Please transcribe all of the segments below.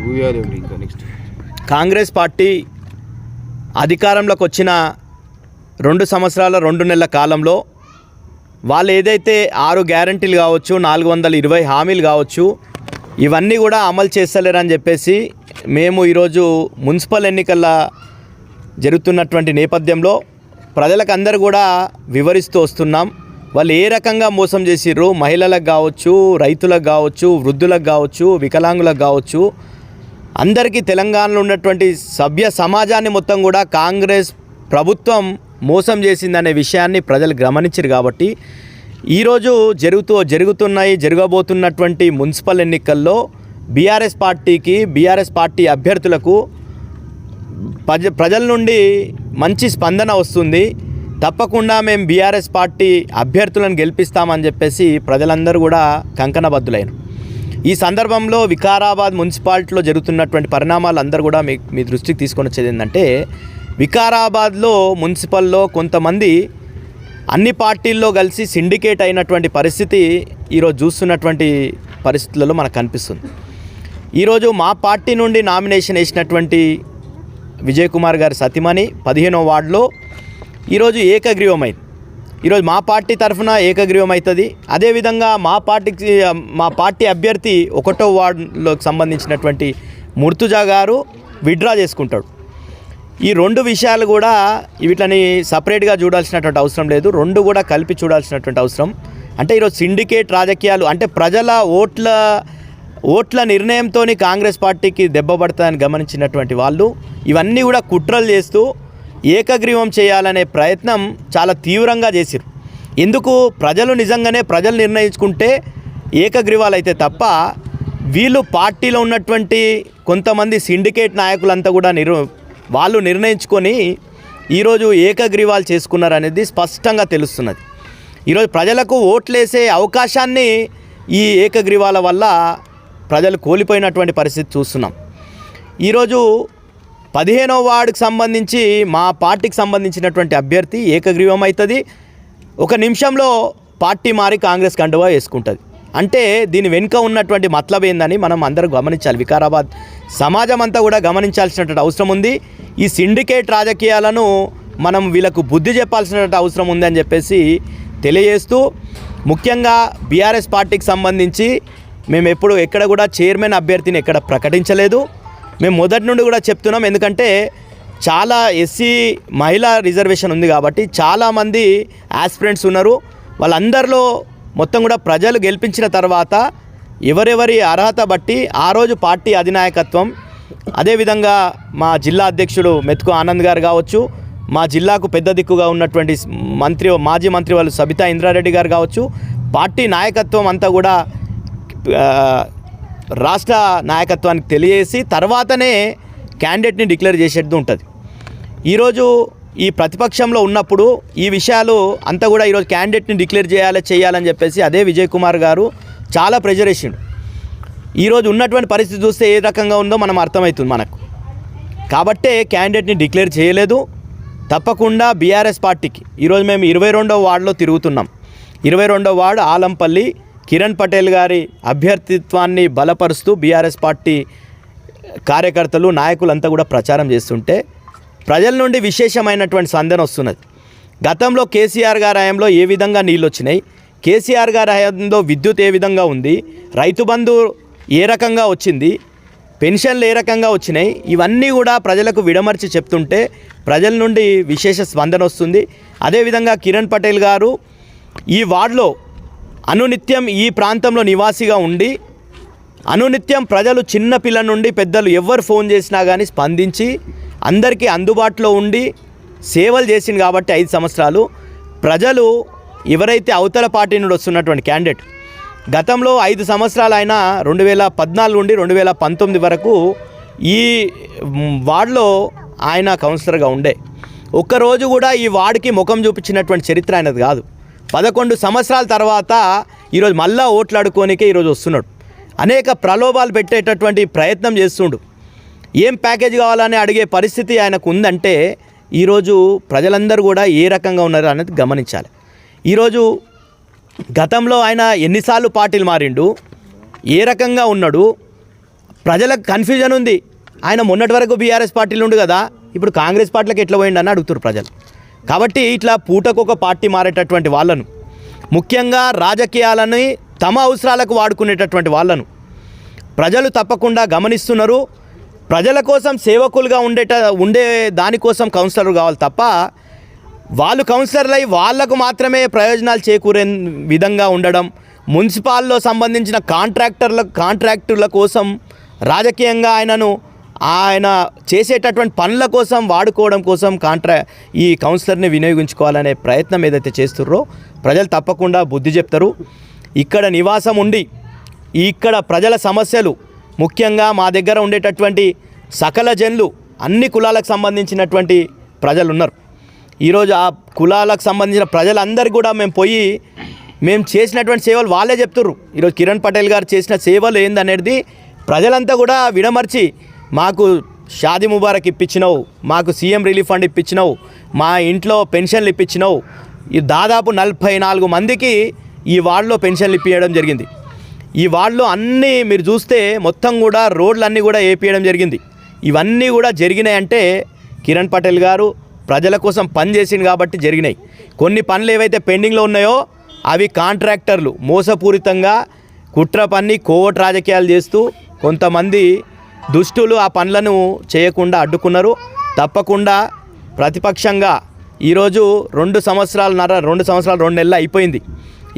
ఇంకా next Congress party అధికారంలోకి వచ్చిన 2 సంవత్సరాల 2 నెలల కాలంలో వాళ్ళు ఏదైతే 6 గ్యారంటీలు కావచ్చు, 420 హామీలు కావచ్చు, ఇవన్నీ కూడా అమలు చేస్తలేరని చెప్పేసి మేము ఈరోజు మున్సిపల్ ఎన్నికల జరుగుతున్నటువంటి నేపథ్యంలో ప్రజలకు అందరూ కూడా వివరిస్తూ వస్తున్నాం. వాళ్ళు ఏ రకంగా మోసం చేసిర్రు, మహిళలకు కావచ్చు, రైతులకు కావచ్చు, వృద్ధులకు కావచ్చు, వికలాంగులకు కావచ్చు, అందరికీ తెలంగాణలో ఉన్నటువంటి సభ్య సమాజాన్ని మొత్తం కూడా కాంగ్రెస్ ప్రభుత్వం మోసం చేసిందనే విషయాన్ని ప్రజలు గమనించారు. కాబట్టి ఈరోజు జరగబోతున్నటువంటి మున్సిపల్ ఎన్నికల్లో బీఆర్ఎస్ పార్టీ అభ్యర్థులకు ప్రజల నుండి మంచి స్పందన వస్తుంది. తప్పకుండా మేము బీఆర్ఎస్ పార్టీ అభ్యర్థులను గెలిపిస్తామని చెప్పేసి ప్రజలందరూ కూడా కంకణబద్దులైన ఈ సందర్భంలో వికారాబాద్ మున్సిపాలిటీలో జరుగుతున్నటువంటి పరిణామాలు అందరూ కూడా మీ దృష్టికి తీసుకొని వచ్చేది ఏంటంటే, వికారాబాద్లో మున్సిపల్లో కొంతమంది అన్ని పార్టీల్లో కలిసి సిండికేట్ అయినటువంటి పరిస్థితి ఈరోజు చూస్తున్నటువంటి పరిస్థితులలో మనకు కనిపిస్తుంది. ఈరోజు మా పార్టీ నుండి నామినేషన్ వేసినటువంటి విజయ్ కుమార్ గారి సతీమణి 15వ వార్డులో ఈరోజు ఏకగ్రీవమైంది. ఈరోజు మా పార్టీ తరఫున ఏకగ్రీవం అవుతుంది. అదేవిధంగా మా పార్టీ అభ్యర్థి 1వ వార్డులోకి సంబంధించినటువంటి ముర్తుజా గారు విత్డ్రా చేసుకుంటాడు. ఈ 2 విషయాలు కూడా వీటిని సపరేట్గా చూడాల్సినటువంటి అవసరం లేదు, 2 కూడా కలిపి చూడాల్సినటువంటి అవసరం. అంటే ఈరోజు సిండికేట్ రాజకీయాలు అంటే ప్రజల ఓట్ల నిర్ణయంతో కాంగ్రెస్ పార్టీకి దెబ్బ పడుతుందని గమనించినటువంటి వాళ్ళు ఇవన్నీ కూడా కుట్రలు చేస్తూ ఏకగ్రీవం చేయాలనే ప్రయత్నం చాలా తీవ్రంగా చేసిరు. ఎందుకు ప్రజలు నిర్ణయించుకుంటే ఏకగ్రీవాలు అయితే తప్ప వీళ్ళు పార్టీలో ఉన్నటువంటి కొంతమంది సిండికేట్ నాయకులంతా కూడా వాళ్ళు నిర్ణయించుకొని ఈరోజు ఏకగ్రీవాలు చేసుకున్నారనేది స్పష్టంగా తెలుస్తున్నది. ఈరోజు ప్రజలకు ఓట్లేసే అవకాశాన్ని ఈ ఏకగ్రీవాల వల్ల ప్రజలు కోల్పోయినటువంటి పరిస్థితి చూస్తున్నాం. ఈరోజు 15వ వార్డుకి సంబంధించి మా పార్టీకి సంబంధించినటువంటి అభ్యర్థి ఏకగ్రీవం అవుతుంది. 1 నిమిషంలో పార్టీ మారి కాంగ్రెస్ కండువా వేసుకుంటుంది. అంటే దీని వెనుక ఉన్నటువంటి మతలబ్ ఏందని మనం అందరూ గమనించాలి. వికారాబాద్ సమాజం అంతా కూడా గమనించాల్సినటువంటి అవసరం ఉంది. ఈ సిండికేట్ రాజకీయాలను మనం వీళ్ళకు బుద్ధి చెప్పాల్సినటువంటి అవసరం ఉంది అని చెప్పేసి తెలియజేస్తూ, ముఖ్యంగా బీఆర్ఎస్ పార్టీకి సంబంధించి మేము ఎక్కడ కూడా చైర్మన్ అభ్యర్థిని ఎక్కడ ప్రకటించలేదు. మేము మొదటి నుండి కూడా చెప్తున్నాం. ఎందుకంటే చాలా ఎస్సీ మహిళా రిజర్వేషన్ ఉంది కాబట్టి చాలామంది ఆస్పిరెంట్స్ ఉన్నారు. వాళ్ళందరిలో మొత్తం కూడా ప్రజలు గెలిపించిన తర్వాత ఎవరెవరి అర్హత బట్టి ఆ రోజు పార్టీ అధినాయకత్వం, అదేవిధంగా మా జిల్లా అధ్యక్షుడు మెతుకు ఆనంద్ గారు కావచ్చు, మా జిల్లాకు పెద్ద దిక్కుగా ఉన్నటువంటి మాజీ మంత్రి వాళ్ళు సబితా ఇంద్రారెడ్డి గారు కావచ్చు, పార్టీ నాయకత్వం అంతా కూడా రాష్ట్ర నాయకత్వానికి తెలియజేసి తర్వాతనే క్యాండిడేట్ని డిక్లేర్ చేసేది ఉంటుంది. ఈరోజు ఈ ప్రతిపక్షంలో ఉన్నప్పుడు ఈ విషయాలు అంతా కూడా ఈరోజు క్యాండిడేట్ని డిక్లేర్ చేయాలని చెప్పేసి అదే విజయ్ కుమార్ గారు చాలా ప్రెజర్ వేసిండు. ఈరోజు ఉన్నటువంటి పరిస్థితి చూస్తే ఏ రకంగా ఉందో మనం అర్థమవుతుంది మనకు. కాబట్టే క్యాండిడేట్ని డిక్లేర్ చేయలేదు. తప్పకుండా బీఆర్ఎస్ పార్టీకి ఈరోజు మేము 22వ వార్డులో తిరుగుతున్నాం. 22వ వార్డు ఆలంపల్లి కిరణ్ పటేల్ గారి అభ్యర్థిత్వాన్ని బలపరుస్తూ బీఆర్ఎస్ పార్టీ కార్యకర్తలు నాయకులంతా కూడా ప్రచారం చేస్తుంటే ప్రజల నుండి విశేషమైనటువంటి స్పందన వస్తున్నది. గతంలో కేసీఆర్ గారి హయాంలో ఏ విధంగా నీళ్ళు వచ్చినాయి, కేసీఆర్ గారి హయాంలో విద్యుత్ ఏ విధంగా ఉంది, రైతు బంధు ఏ రకంగా వచ్చింది, పెన్షన్లు ఏ రకంగా వచ్చినాయి, ఇవన్నీ కూడా ప్రజలకు విడమర్చి చెప్తుంటే ప్రజల నుండి విశేష స్పందన వస్తుంది. అదేవిధంగా కిరణ్ పటేల్ గారు ఈ వార్డులో అనునిత్యం ఈ ప్రాంతంలో నివాసిగా ఉండి అనునిత్యం ప్రజలు చిన్న పిల్లల నుండి పెద్దలు ఎవరు ఫోన్ చేసినా కానీ స్పందించి అందరికీ అందుబాటులో ఉండి సేవలు చేసింది. కాబట్టి 5 సంవత్సరాలు ప్రజలు ఎవరైతే అవతల పార్టీ నుండి వస్తున్నటువంటి క్యాండిడేట్ గతంలో 5 సంవత్సరాలు ఆయన 2014 నుండి 2019 వరకు ఈ వార్డులో ఆయన కౌన్సిలర్గా ఉండే ఒక్కరోజు కూడా ఈ వార్డుకి ముఖం చూపించినటువంటి చరిత్ర ఆయనది కాదు. 11 సంవత్సరాల తర్వాత ఈరోజు మళ్ళా ఓట్లు అడుకోనికే ఈరోజు వస్తున్నాడు. అనేక ప్రలోభాలు పెట్టేటటువంటి ప్రయత్నం చేస్తుండు. ఏం ప్యాకేజ్ కావాలని అడిగే పరిస్థితి ఆయనకు ఉందంటే ఈరోజు ప్రజలందరూ కూడా ఏ రకంగా ఉన్నారు అనేది గమనించాలి. ఈరోజు గతంలో ఆయన ఎన్నిసార్లు పార్టీలు మారిండు, ఏ రకంగా ఉన్నాడు, ప్రజలకు కన్ఫ్యూజన్ ఉంది. ఆయన మొన్నటి వరకు బీఆర్ఎస్ పార్టీలో ఉండు కదా, ఇప్పుడు కాంగ్రెస్ పార్టీలకు ఎట్లా పోయిండని అడుగుతారు ప్రజలు. కాబట్టి ఇట్లా పూటకొక పార్టీ మారేటటువంటి వాళ్ళను, ముఖ్యంగా రాజకీయాలని తమ అవసరాలకు వాడుకునేటటువంటి వాళ్ళను ప్రజలు తప్పకుండా గమనిస్తున్నారు. ప్రజల కోసం సేవకులుగా ఉండే దానికోసం కౌన్సిలర్ కావాలి తప్ప వాళ్ళు కౌన్సిలర్లు అయి వాళ్లకు మాత్రమే ప్రయోజనాలు చేకూరే విధంగా ఉండడం, మున్సిపాల్లో సంబంధించిన కాంట్రాక్టర్ల కోసం రాజకీయంగా ఆయన చేసేటటువంటి పనుల కోసం వాడుకోవడం కోసం ఈ కౌన్సిలర్ని వినియోగించుకోవాలనే ప్రయత్నం ఏదైతే చేస్తుర్రో ప్రజలు తప్పకుండా బుద్ధి చెప్తారు. ఇక్కడ నివాసం ఉండి ఇక్కడ ప్రజల సమస్యలు, ముఖ్యంగా మా దగ్గర ఉండేటటువంటి సకల జనులు, అన్ని కులాలకు సంబంధించినటువంటి ప్రజలు ఉన్నారు. ఈరోజు ఆ కులాలకు సంబంధించిన ప్రజలందరికీ కూడా మేము చేసినటువంటి సేవలు వాళ్ళే చెప్తుర్రు. ఈరోజు కిరణ్ పటేల్ గారు చేసిన సేవలు ఏందనేది ప్రజలంతా కూడా విడమర్చి, మాకు షాదీ ముబారక్ ఇప్పించినావు, మాకు సీఎం రిలీఫ్ ఫండ్ ఇప్పించినావు, మా ఇంట్లో పెన్షన్లు ఇప్పించినావు, ఈ దాదాపు 44 మందికి ఈ వార్డులో పెన్షన్లు ఇప్పించడం జరిగింది. ఈ వార్డులో అన్నీ మీరు చూస్తే మొత్తం కూడా రోడ్లన్నీ కూడా వేపించడం జరిగింది. ఇవన్నీ కూడా జరిగినాయంటే కిరణ్ పటేల్ గారు ప్రజల కోసం పని చేసింది కాబట్టి జరిగినాయి. కొన్ని పనులు ఏవైతే పెండింగ్లో ఉన్నాయో అవి కాంట్రాక్టర్లు మోసపూరితంగా కుట్ర పన్ని కోవట్ రాజకీయాలు చేస్తూ కొంతమంది దుష్టులు ఆ పనులను చేయకుండా అడ్డుకున్నారు. తప్పకుండా ప్రతిపక్షంగా ఈరోజు 2 సంవత్సరాలు 2 నెలలు అయిపోయింది.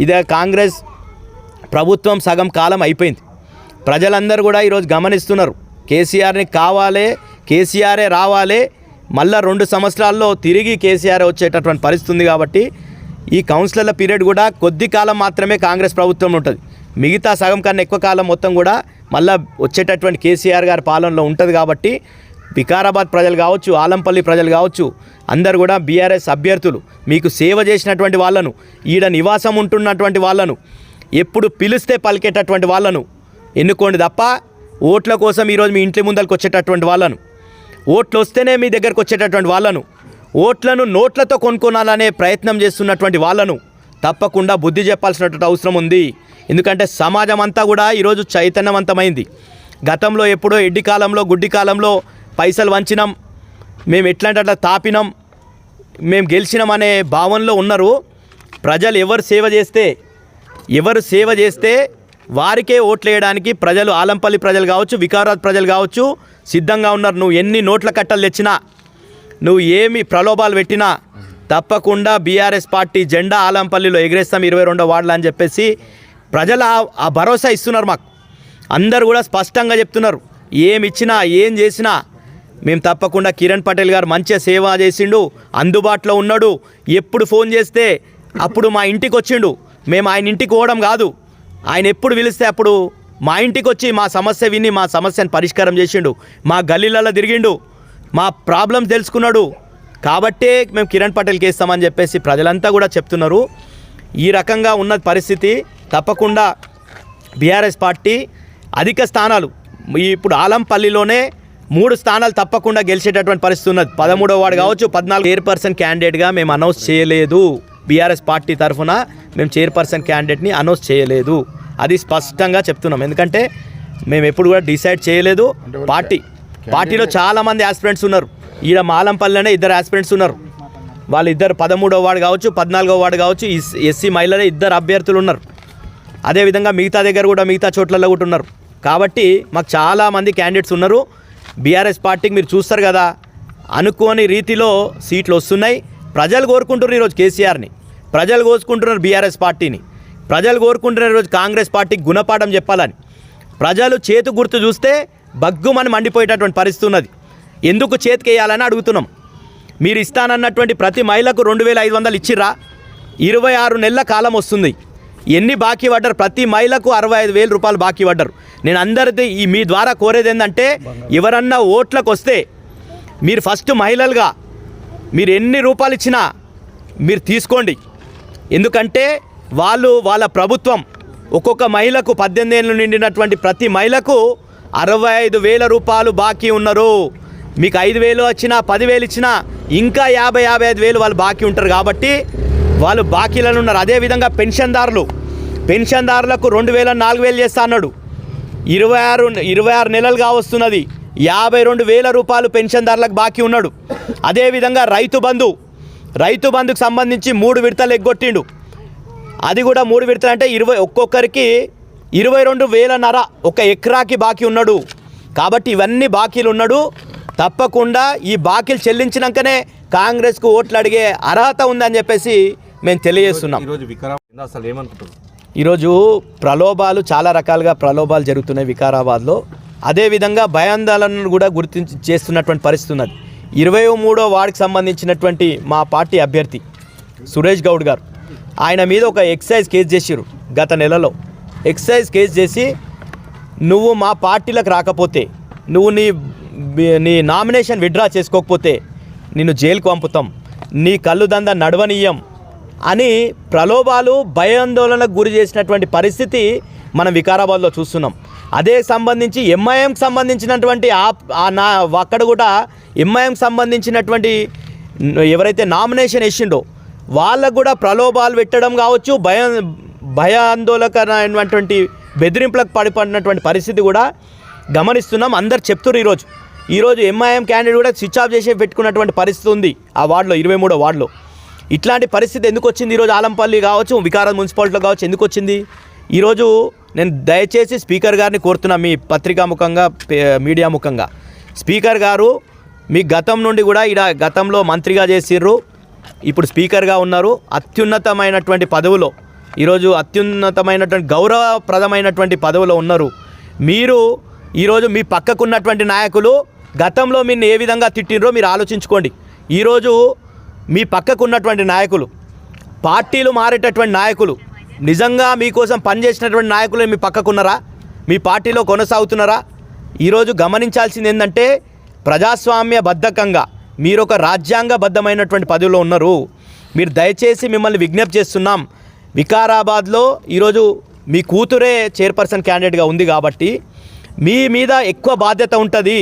ఇదే కాంగ్రెస్ ప్రభుత్వం సగం కాలం అయిపోయింది. ప్రజలందరూ కూడా ఈరోజు గమనిస్తున్నారు. కేసీఆర్ని కావాలి, కేసీఆరే రావాలి, మళ్ళా 2 సంవత్సరాల్లో తిరిగి కేసీఆర్ వచ్చేటటువంటి పరిస్థితి ఉంది. కాబట్టి ఈ కౌన్సిలర్ల పీరియడ్ కూడా కొద్ది కాలం మాత్రమే కాంగ్రెస్ ప్రభుత్వం ఉంటుంది. మిగతా సగం కన్నా ఎక్కువ కాలం మొత్తం కూడా మళ్ళీ వచ్చేటటువంటి కేసీఆర్ గారి పాలనలో ఉంటుంది. కాబట్టి వికారాబాద్ ప్రజలు కావచ్చు, ఆలంపల్లి ప్రజలు కావచ్చు, అందరు కూడా బీఆర్ఎస్ అభ్యర్థులు మీకు సేవ చేసినటువంటి వాళ్ళను, ఈడ నివాసం ఉంటున్నటువంటి వాళ్ళను, ఎప్పుడు పిలిస్తే పలికేటటువంటి వాళ్ళను ఎన్నుకోండి తప్ప ఓట్ల కోసం ఈరోజు మీ ఇంటి ముందరికి వచ్చేటటువంటి వాళ్ళను, ఓట్లు వస్తేనే మీ దగ్గరకు వచ్చేటటువంటి వాళ్ళను, ఓట్లను నోట్లతో కొనుక్కోనాలనే ప్రయత్నం చేస్తున్నటువంటి వాళ్ళను తప్పకుండా బుద్ధి చెప్పాల్సినటువంటి అవసరం ఉంది. ఎందుకంటే సమాజం అంతా కూడా ఈరోజు చైతన్యవంతమైంది. గతంలో ఎప్పుడో ఎడ్డి కాలంలో గుడ్డి కాలంలో పైసలు వంచినాం, మేము ఎట్లాంటి అట్లా తాపినాం, మేము గెలిచినాం అనే భావనలో ఉన్నారు. ప్రజలు ఎవరు సేవ చేస్తే వారికే ఓట్లు వేయడానికి ప్రజలు, ఆలంపల్లి ప్రజలు కావచ్చు, వికారాబాద్ ప్రజలు కావచ్చు సిద్ధంగా ఉన్నారు. నువ్వు ఎన్ని నోట్ల కట్టలు తెచ్చినా, నువ్వు ఏమి ప్రలోభాలు పెట్టినా తప్పకుండా బీఆర్ఎస్ పార్టీ జెండా ఆలంపల్లిలో ఎగిరేస్తాం 22వ వార్డులో అని చెప్పేసి ప్రజలు ఆ భరోసా ఇస్తున్నారు. మాకు అందరు కూడా స్పష్టంగా చెప్తున్నారు. ఏమి ఇచ్చినా ఏం చేసినా మేము తప్పకుండా, కిరణ్ పటేల్ గారు మంచిగా సేవ చేసిండు, అందుబాటులో ఉన్నాడు, ఎప్పుడు ఫోన్ చేస్తే అప్పుడు మా ఇంటికి వచ్చిండు. మేము ఆయన ఇంటికి పోవడం కాదు, ఆయన ఎప్పుడు పిలిస్తే అప్పుడు మా ఇంటికి వచ్చి మా సమస్య విని మా సమస్యను పరిష్కారం చేసిండు, మా గల్లీలలో తిరిగిండు, మా ప్రాబ్లమ్స్ తెలుసుకున్నాడు. కాబట్టే మేము కిరణ్ పటేల్కి ఇస్తామని చెప్పేసి ప్రజలంతా కూడా చెప్తున్నారు. ఈ రకంగా ఉన్న పరిస్థితి తప్పకుండా బీఆర్ఎస్ పార్టీ అధిక స్థానాలు, ఇప్పుడు ఆలంపల్లిలోనే 3 స్థానాలు తప్పకుండా గెలిచేటటువంటి పరిస్థితి ఉన్నది. 13వ వార్డు కావచ్చు, 14 చైర్పర్సన్ క్యాండిడేట్గా మేము అనౌన్స్ చేయలేదు. బీఆర్ఎస్ పార్టీ తరఫున మేము చైర్పర్సన్ క్యాండిడేట్ని అనౌన్స్ చేయలేదు. అది స్పష్టంగా చెప్తున్నాం. ఎందుకంటే మేము ఎప్పుడు కూడా డిసైడ్ చేయలేదు. పార్టీలో చాలామంది ఆస్పిరెంట్స్ ఉన్నారు. ఈడ మాలంపల్లిలోనే 2 ఆస్పిరెంట్స్ ఉన్నారు. వాళ్ళిద్దరు 13వ వార్డు కావచ్చు, 14వ వార్డు కావచ్చు, ఎస్సీ మహిళలే 2 అభ్యర్థులు ఉన్నారు. అదేవిధంగా మిగతా దగ్గర కూడా మిగతా చోట్లలో కూడా ఉన్నారు. కాబట్టి మాకు చాలామంది క్యాండిడేట్స్ ఉన్నారు. బీఆర్ఎస్ పార్టీకి మీరు చూస్తారు కదా, అనుకోని రీతిలో సీట్లు వస్తున్నాయి. ప్రజలు కోరుకుంటున్నారు ఈరోజు కేసీఆర్ని, ప్రజలు కోరుకుంటున్నారు బీఆర్ఎస్ పార్టీని, ప్రజలు కోరుకుంటున్నారు ఈరోజు కాంగ్రెస్ పార్టీకి గుణపాఠం చెప్పాలని. ప్రజలు చేతు గుర్తు చూస్తే బగ్గుమని మండిపోయేటటువంటి పరిస్థితి ఉన్నది. ఎందుకు చేతికేయాలని అడుగుతున్నాం. మీరు ఇస్తానన్నటువంటి ప్రతి మహిళకు 2500 ఇచ్చిర్రా? 26 నెలల కాలం వస్తుంది. ఎన్ని బాకీ పడ్డారు? ప్రతి మహిళకు 65,000 రూపాయలు బాకీ పడ్డారు. నేను అందరిది మీ ద్వారా కోరేది ఏంటంటే, ఎవరన్నా ఓట్లకు వస్తే మీరు ఫస్ట్ మహిళలుగా మీరు ఎన్ని రూపాయలు ఇచ్చినా మీరు తీసుకోండి. ఎందుకంటే వాళ్ళ ప్రభుత్వం ఒక్కొక్క మహిళకు 18 ఏళ్ళు నిండినటువంటి ప్రతి మహిళకు 65,000 రూపాయలు బాకీ ఉన్నారు. మీకు 5,000 వచ్చినా 10,000 ఇచ్చినా ఇంకా 55,000 వాళ్ళు బాకీ ఉంటారు. కాబట్టి వాళ్ళు బాకీలను ఉన్నారు. అదేవిధంగా పెన్షన్దారులకు 2,000 4,000 చేస్తా అన్నాడు. 26 నెలలుగా వస్తున్నది. 52,000 రూపాయలు పెన్షన్దారులకు బాకీ ఉన్నాడు. అదేవిధంగా రైతు బంధుకు సంబంధించి 3 విడతలు ఎగ్గొట్టిండు. అది కూడా 3 విడతలు అంటే ఒక్కొక్కరికి 22,500 ఒక ఎకరాకి బాకీ ఉన్నాడు. కాబట్టి ఇవన్నీ బాకీలు ఉన్నాడు. తప్పకుండా ఈ బాకీలు చెల్లించినాకనే కాంగ్రెస్కు ఓట్లు అడిగే అర్హత ఉందని చెప్పేసి మేము తెలియజేస్తున్నాం. ఈరోజు ప్రలోభాలు చాలా రకాలుగా ప్రలోభాలు జరుగుతున్నాయి వికారాబాద్లో. అదేవిధంగా భయాందోళనను కూడా చేస్తున్నటువంటి పరిస్థితి ఉన్నది. 23వ వార్డుకి సంబంధించినటువంటి మా పార్టీ అభ్యర్థి సురేష్ గౌడ్ గారు, ఆయన మీద ఒక ఎక్సైజ్ కేసు చేసిరు. గత నెలలో ఎక్సైజ్ కేసు చేసి నువ్వు మా పార్టీలకు రాకపోతే, నువ్వు నీ నామినేషన్ విత్డ్రా చేసుకోకపోతే నిన్ను జైలుకు పంపుతాం, నీ కళ్ళు దంద నడవనీయం అని ప్రలోభాలు భయాందోళనకు గురి చేసినటువంటి పరిస్థితి మనం వికారాబాద్లో చూస్తున్నాం. అదే సంబంధించి ఎంఐఎంకి సంబంధించినటువంటి అక్కడ కూడా ఎంఐఎంకి సంబంధించినటువంటి ఎవరైతే నామినేషన్ వేసిండో వాళ్ళకు కూడా ప్రలోభాలు పెట్టడం కావచ్చు, భయాందోళనకరమైనటువంటి బెదిరింపులకు పడిపడినటువంటి పరిస్థితి కూడా గమనిస్తున్నాం. అందరు చెప్తున్నారు. ఈరోజు ఎంఐఎం క్యాండిడేట్ కూడా స్విచ్ ఆఫ్ చేసి పెట్టుకున్నటువంటి పరిస్థితి ఉంది ఆ వార్డులో, 23వ వార్డులో. ఇట్లాంటి పరిస్థితి ఎందుకు వచ్చింది? ఈరోజు ఆలంపల్లి కావచ్చు, వికారాబాద్ మున్సిపాలిటీలో కావచ్చు, ఎందుకు వచ్చింది? ఈరోజు నేను దయచేసి స్పీకర్ గారిని కోరుతున్నా, మీ పత్రికా ముఖంగా, మీడియా ముఖంగా, స్పీకర్ గారు మీ గతం నుండి కూడా గతంలో మంత్రిగా చేసిర్రు, ఇప్పుడు స్పీకర్గా ఉన్నారు, అత్యున్నతమైనటువంటి పదవిలో, ఈరోజు అత్యున్నతమైనటువంటి గౌరవప్రదమైనటువంటి పదవిలో ఉన్నారు. మీరు ఈరోజు మీ పక్కకున్నటువంటి నాయకులు గతంలో మీరు ఏ విధంగా తిట్టినరో మీరు ఆలోచించుకోండి. ఈరోజు మీ పక్కకున్నటువంటి నాయకులు, పార్టీలు మారేటటువంటి నాయకులు, నిజంగా మీకోసం పనిచేసినటువంటి నాయకులు మీ పక్కకున్నారా? మీ పార్టీలో కొనసాగుతున్నారా? ఈరోజు గమనించాల్సింది ఏంటంటే, ప్రజాస్వామ్యబద్ధకంగా మీరు ఒక రాజ్యాంగబద్ధమైనటువంటి పదవిలో ఉన్నారు. మీరు దయచేసి మిమ్మల్ని విజ్ఞప్తి చేస్తున్నాం, వికారాబాద్లో ఈరోజు మీ కూతురే చైర్పర్సన్ క్యాండిడేట్గా ఉంది కాబట్టి మీ మీద ఎక్కువ బాధ్యత ఉంటుంది.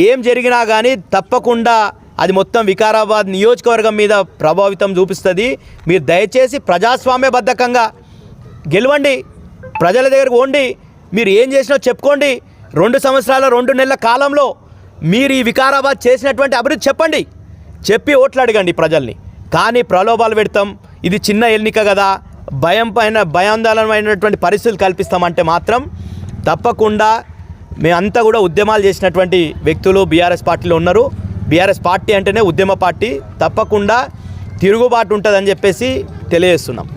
ఏం జరిగినా కానీ తప్పకుండా అది మొత్తం వికారాబాద్ నియోజకవర్గం మీద ప్రభావితం చూపిస్తుంది. మీరు దయచేసి ప్రజాస్వామ్యబద్ధకంగా గెలవండి, ప్రజల దగ్గరకు పోండి, మీరు ఏం చేసినా చెప్పుకోండి. 2 సంవత్సరాల 2 నెలల కాలంలో మీరు ఈ వికారాబాద్ చేసినటువంటి అభివృద్ధి చెప్పండి, చెప్పి ఓట్లు అడగండి ప్రజల్ని. కానీ ప్రలోభాలు పెడతాం, ఇది చిన్న ఎన్నిక కదా, భయాందోళనమైనటువంటి పరిస్థితులు కల్పిస్తామంటే మాత్రం తప్పకుండా మేమంతా కూడా ఉద్యమాలు చేసినటువంటి వ్యక్తులు బీఆర్ఎస్ పార్టీలో ఉన్నారు. బీఆర్ఎస్ పార్టీ అంటేనే ఉద్యమ పార్టీ, తప్పకుండా తిరుగుబాటు ఉంటుందని చెప్పేసి తెలియజేస్తున్నాం.